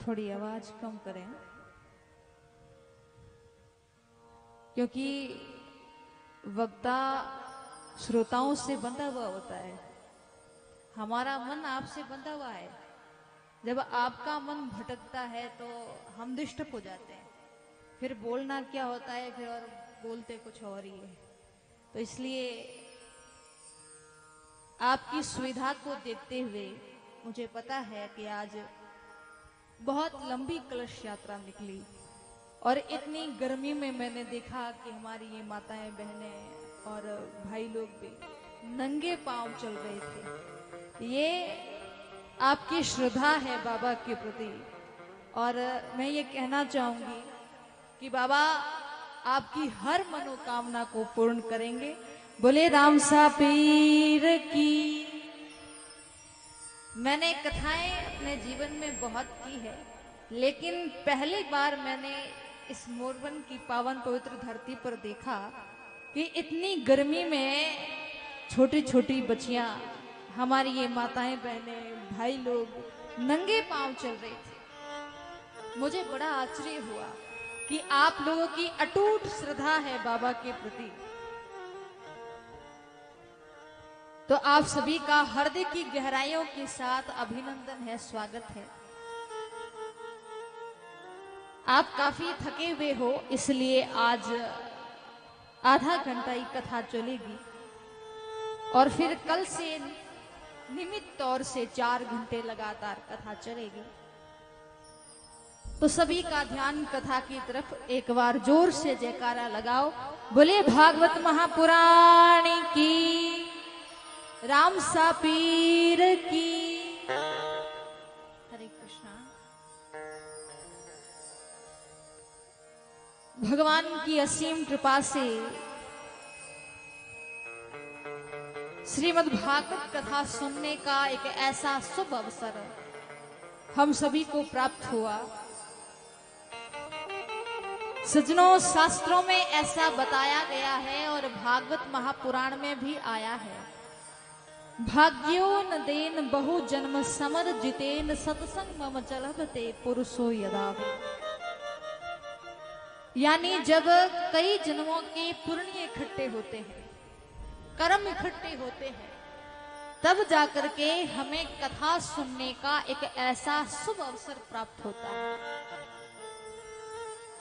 थोड़ी आवाज कम करें, क्योंकि वक्ता श्रोताओं से बंधा हुआ होता है। हमारा मन आपसे बंधा हुआ है। जब आपका मन भटकता है तो हम डिस्टर्ब हो जाते हैं, फिर बोलना क्या होता है, फिर और बोलते कुछ और ही है। तो इसलिए आपकी सुविधा को देखते हुए मुझे पता है कि आज बहुत लंबी कलश यात्रा निकली और इतनी गर्मी में मैंने देखा कि हमारी ये माताएं बहनें और भाई लोग भी नंगे पांव चल रहे थे। ये आपकी श्रद्धा है बाबा के प्रति, और मैं ये कहना चाहूंगी कि बाबा आपकी हर मनोकामना को पूर्ण करेंगे। बोले रामसा पीर की। मैंने कथाएं अपने जीवन में बहुत की है, लेकिन पहली बार मैंने इस मोरवन की पावन पवित्र धरती पर देखा कि इतनी गर्मी में छोटी छोटी बच्चियां, हमारी ये माताएं बहनें भाई लोग नंगे पांव चल रहे थे। मुझे बड़ा आश्चर्य हुआ कि आप लोगों की अटूट श्रद्धा है बाबा के प्रति। तो आप सभी का हृदय की गहराइयों के साथ अभिनंदन है, स्वागत है। आप काफी थके हुए हो, इसलिए आज आधा घंटा ही कथा चलेगी और फिर कल से नियमित तौर से 4 घंटे लगातार कथा चलेगी। तो सभी का ध्यान कथा की तरफ एक बार जोर से जयकारा लगाओ। बोले भागवत महापुराण की, रामसा पीर की। हरे कृष्णा। भगवान की असीम कृपा से श्रीमद् भागवत कथा सुनने का एक ऐसा शुभ अवसर हम सभी को प्राप्त हुआ। सज्जनों, शास्त्रों में ऐसा बताया गया है और भागवत महापुराण में भी आया है, भाग्यो न देन बहु जन्म समर जितेन सत्संग मम चलते पुरुषो यदा। यानी जब कई जन्मों के पुण्य इकट्ठे होते हैं, कर्म इकट्ठे होते हैं, तब जाकर के हमें कथा सुनने का एक ऐसा शुभ अवसर प्राप्त होता है।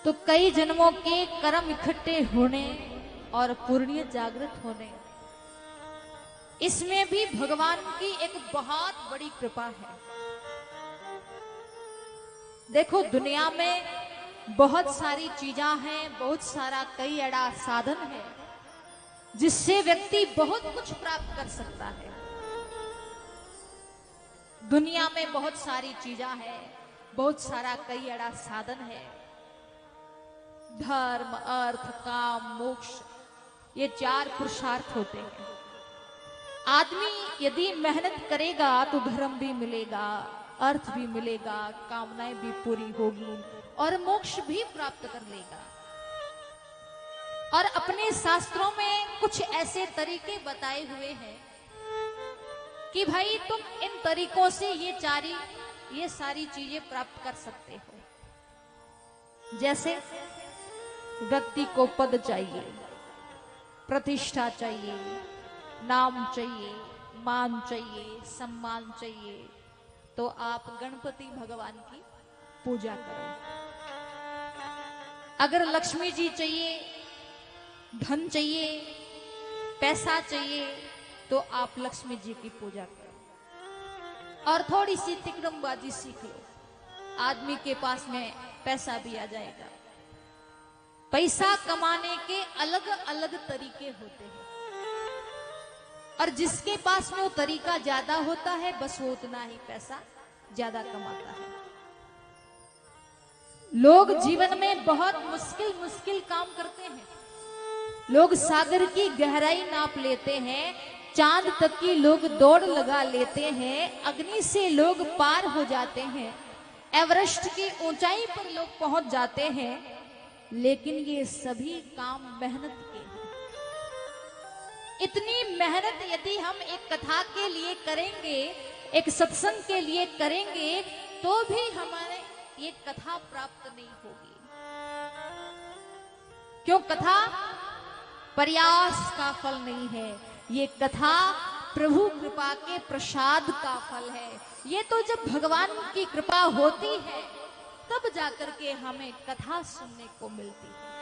तो कई जन्मों के कर्म इकट्ठे होने और पुण्य जागृत होने, इसमें भी भगवान की एक बहुत बड़ी कृपा है। देखो, दुनिया में बहुत सारी चीजें हैं, बहुत सारा कई अड़ा साधन है जिससे व्यक्ति बहुत कुछ प्राप्त कर सकता है। दुनिया में बहुत सारी चीजें हैं, बहुत सारा कई अड़ा साधन है। धर्म, अर्थ, काम, मोक्ष, ये 4 पुरुषार्थ होते हैं। आदमी यदि मेहनत करेगा तो धर्म भी मिलेगा, अर्थ भी मिलेगा, कामनाएं भी पूरी होगी और मोक्ष भी प्राप्त कर लेगा। और अपने शास्त्रों में कुछ ऐसे तरीके बताए हुए हैं कि भाई तुम इन तरीकों से ये सारी चीजें प्राप्त कर सकते हो। जैसे व्यक्ति को पद चाहिए, प्रतिष्ठा चाहिए, नाम चाहिए, मान चाहिए, सम्मान चाहिए, तो आप गणपति भगवान की पूजा करो। अगर लक्ष्मी जी चाहिए, धन चाहिए, पैसा चाहिए, तो आप लक्ष्मी जी की पूजा करो। और थोड़ी सी तिकड़मबाजी सीख लो, आदमी के पास में पैसा भी आ जाएगा। पैसा कमाने के अलग अलग तरीके होते हैं, और जिसके पास में वो तरीका ज्यादा होता है, बस वो उतना ही पैसा ज्यादा कमाता है। लोग जीवन में बहुत मुश्किल काम करते हैं। लोग सागर की गहराई नाप लेते हैं, चांद तक की लोग दौड़ लगा लेते हैं, अग्नि से लोग पार हो जाते हैं, एवरेस्ट की ऊंचाई पर लोग पहुंच जाते हैं, लेकिन ये सभी काम मेहनत के हैं। इतनी मेहनत यदि हम एक कथा के लिए करेंगे, एक सत्संग के लिए करेंगे, तो भी ये कथा प्राप्त नहीं होगी। क्यों? कथा प्रयास का फल नहीं है, ये कथा प्रभु कृपा के प्रसाद का फल है। ये तो जब भगवान की कृपा होती है तब जाकर के हमें कथा सुनने को मिलती है।